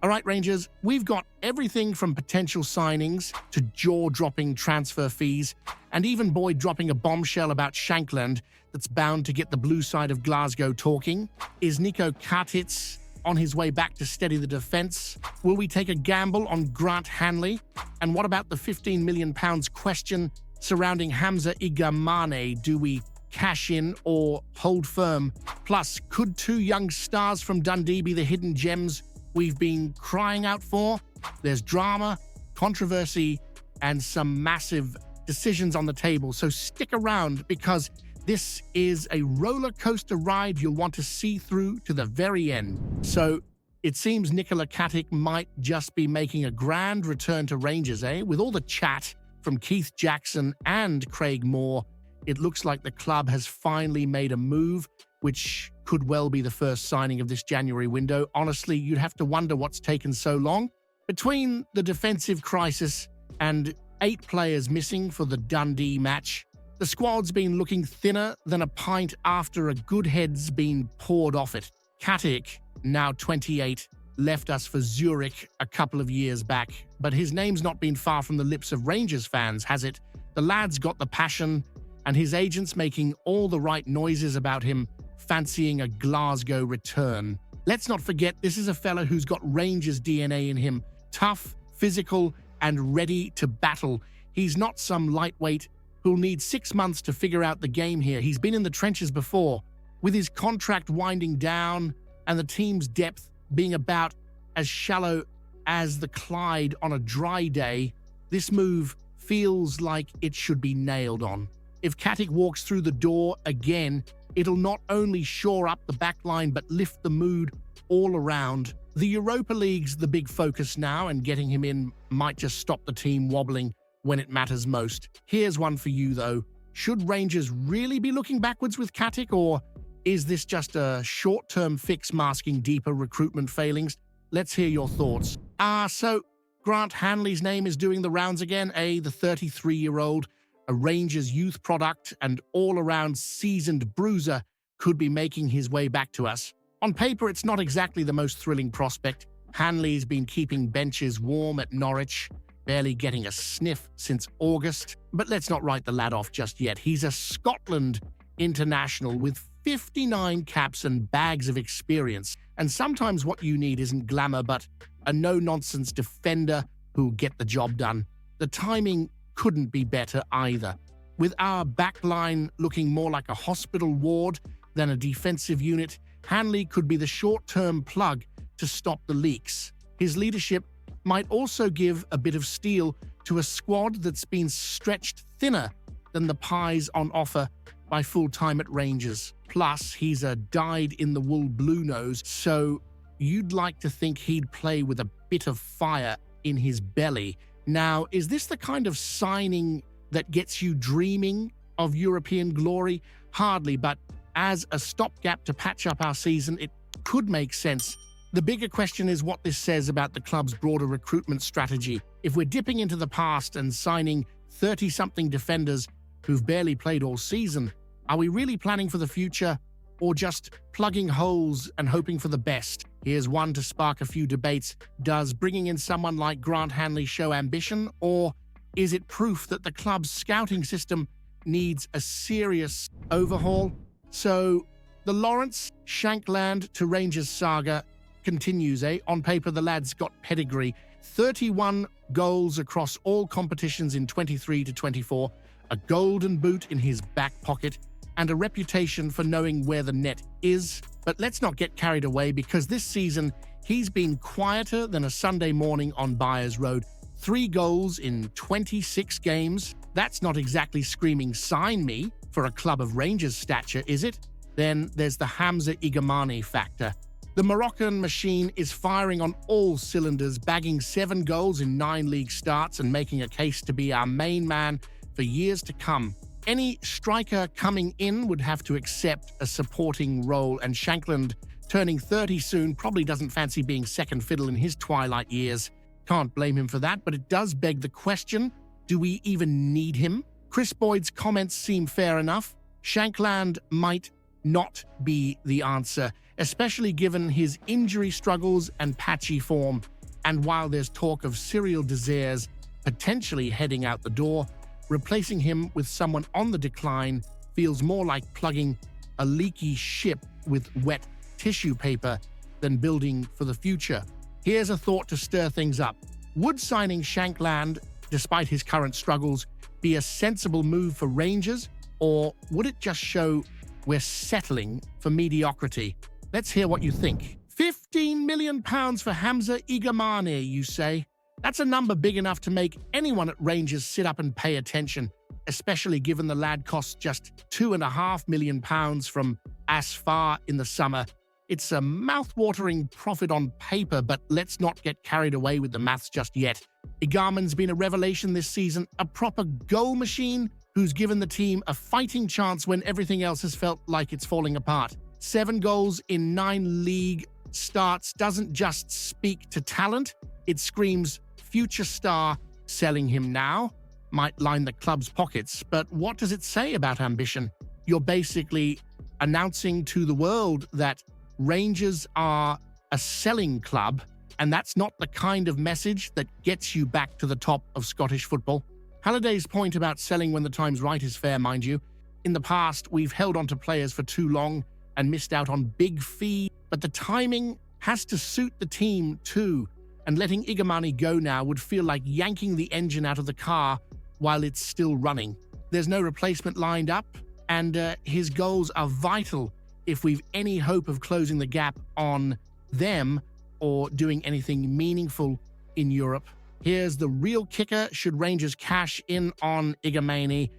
All right, Rangers, we've got everything from potential signings to jaw-dropping transfer fees, and even Boyd dropping a bombshell about Shankland that's bound to get the blue side of Glasgow talking. Is Niko Katic on his way back to steady the defence? Will we take a gamble on Grant Hanley? And what about the £15 million question surrounding Hamza Igamane? Do we cash in or hold firm? Plus, could two young stars from Dundee be the hidden gems we've been crying out for? There's drama, controversy, and some massive decisions on the table, so stick around because this is a roller coaster ride you'll want to see through to the very end. So it seems Niko Katic might just be making a grand return to Rangers, eh? With all the chat from Keith Jackson and Craig Moore, it looks like the club has finally made a move, which could well be the first signing of this January window. Honestly, you'd have to wonder what's taken so long. Between the defensive crisis and 8 players missing for the Dundee match, the squad's been looking thinner than a pint after a good head's been poured off it. Katic, now 28, left us for Zurich a couple of years back, but his name's not been far from the lips of Rangers fans, has it? The lad's got the passion, and his agent's making all the right noises about him fancying a Glasgow return. Let's not forget, this is a fella who's got Rangers DNA in him. Tough, physical, and ready to battle. He's not some lightweight who'll need 6 months to figure out the game here. He's been in the trenches before. With his contract winding down and the team's depth being about as shallow as the Clyde on a dry day, this move feels like it should be nailed on. If Katic walks through the door again, it'll not only shore up the backline but lift the mood all around. The Europa League's the big focus now, and getting him in might just stop the team wobbling when it matters most. Here's one for you, though. Should Rangers really be looking backwards with Katic, or is this just a short-term fix masking deeper recruitment failings? Let's hear your thoughts. So Grant Hanley's name is doing the rounds again, the 33-year-old, a Rangers youth product and all-around seasoned bruiser, could be making his way back to us. On paper, it's not exactly the most thrilling prospect. Hanley's been keeping benches warm at Norwich, barely getting a sniff since August. But let's not write the lad off just yet. He's a Scotland international with 59 caps and bags of experience. And sometimes what you need isn't glamour, but a no-nonsense defender who'll get the job done. The timing couldn't be better either. With our backline looking more like a hospital ward than a defensive unit, Hanley could be the short-term plug to stop the leaks. His leadership might also give a bit of steel to a squad that's been stretched thinner than the pies on offer by full-time at Rangers. Plus, he's a dyed-in-the-wool blue nose, so you'd like to think he'd play with a bit of fire in his belly. Now, is this the kind of signing that gets you dreaming of European glory? Hardly, but as a stopgap to patch up our season, it could make sense. The bigger question is what this says about the club's broader recruitment strategy. If we're dipping into the past and signing 30-something defenders who've barely played all season, are we really planning for the future or just plugging holes and hoping for the best? Here's one to spark a few debates. Does bringing in someone like Grant Hanley show ambition, or is it proof that the club's scouting system needs a serious overhaul? So, the Lawrence Shankland to Rangers saga continues, On paper, the lad's got pedigree. 31 goals across all competitions in 23 to 24, a golden boot in his back pocket, and a reputation for knowing where the net is. But let's not get carried away, because this season he's been quieter than a Sunday morning on Byers Road. 3 goals in 26 games. That's not exactly screaming sign me for a club of Rangers stature, is it? Then there's the Hamza Igamane factor. The Moroccan machine is firing on all cylinders, bagging 7 goals in 9 league starts and making a case to be our main man for years to come. Any striker coming in would have to accept a supporting role, and Shankland, turning 30 soon, probably doesn't fancy being second fiddle in his twilight years. Can't blame him for that, but it does beg the question, do we even need him? Chris Boyd's comments seem fair enough. Shankland might not be the answer, especially given his injury struggles and patchy form. And while there's talk of Cyril Desires potentially heading out the door, replacing him with someone on the decline feels more like plugging a leaky ship with wet tissue paper than building for the future. Here's a thought to stir things up. Would signing Shankland, despite his current struggles, be a sensible move for Rangers, or would it just show we're settling for mediocrity? Let's hear what you think. £15 million for Hamza Igamane, you say? That's a number big enough to make anyone at Rangers sit up and pay attention, especially given the lad costs just £2.5 million from Asfar in the summer. It's a mouth-watering profit on paper, but let's not get carried away with the maths just yet. Igamene's been a revelation this season, a proper goal machine who's given the team a fighting chance when everything else has felt like it's falling apart. 7 goals in 9 league starts doesn't just speak to talent, it screams future star. Selling him now might line the club's pockets, but what does it say about ambition? You're basically announcing to the world that Rangers are a selling club, and that's not the kind of message that gets you back to the top of Scottish football. Halliday's point about selling when the time's right is fair, mind you. In the past, we've held on to players for too long and missed out on big fees, but the timing has to suit the team too, and letting Igamane go now would feel like yanking the engine out of the car while it's still running. There's no replacement lined up, and his goals are vital if we've any hope of closing the gap on them or doing anything meaningful in Europe. Here's the real kicker: should Rangers cash in on Igamane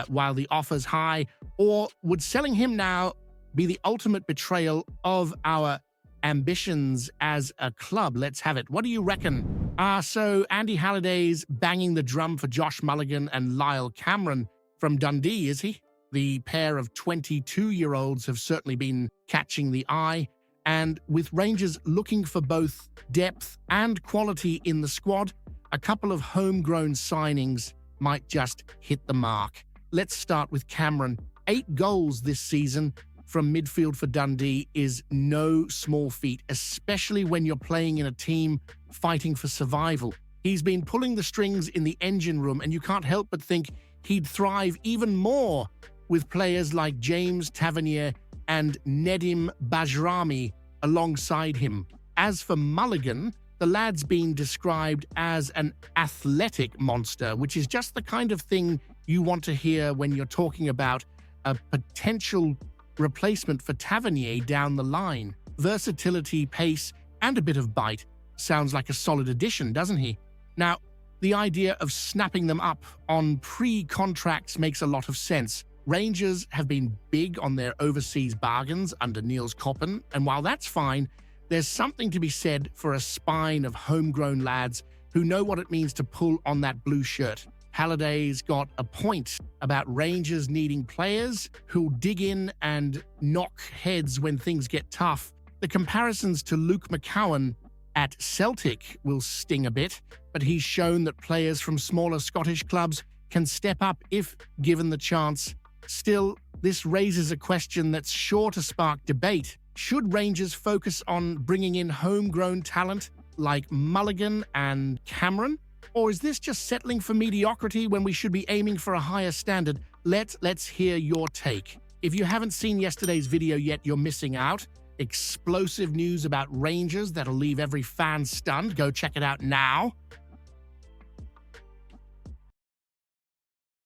while the offer's high, or would selling him now be the ultimate betrayal of our ambitions as a club? Let's have it. What do you reckon? So Andy Halliday's banging the drum for Josh Mulligan and Lyle Cameron from Dundee, is he? The pair of 22-year-olds have certainly been catching the eye, and with Rangers looking for both depth and quality in the squad, a couple of homegrown signings might just hit the mark. Let's start with Cameron. 8 goals this season from midfield for Dundee is no small feat, especially when you're playing in a team fighting for survival. He's been pulling the strings in the engine room, and you can't help but think he'd thrive even more with players like James Tavernier and Nedim Bajrami alongside him. As for Mulligan, the lad's been described as an athletic monster, which is just the kind of thing you want to hear when you're talking about a potential replacement for Tavernier down the line. Versatility, pace, and a bit of bite. Sounds like a solid addition, doesn't he? Now, the idea of snapping them up on pre-contracts makes a lot of sense. Rangers have been big on their overseas bargains under Niels Koppen, and while that's fine, there's something to be said for a spine of homegrown lads who know what it means to pull on that blue shirt. Halliday's got a point about Rangers needing players who'll dig in and knock heads when things get tough. The comparisons to Luke McCowan at Celtic will sting a bit, but he's shown that players from smaller Scottish clubs can step up if given the chance. Still, this raises a question that's sure to spark debate. Should Rangers focus on bringing in homegrown talent like Mulligan and Cameron? Or is this just settling for mediocrity when we should be aiming for a higher standard? Let's hear your take. If you haven't seen yesterday's video yet, you're missing out. Explosive news about Rangers that'll leave every fan stunned. Go check it out now.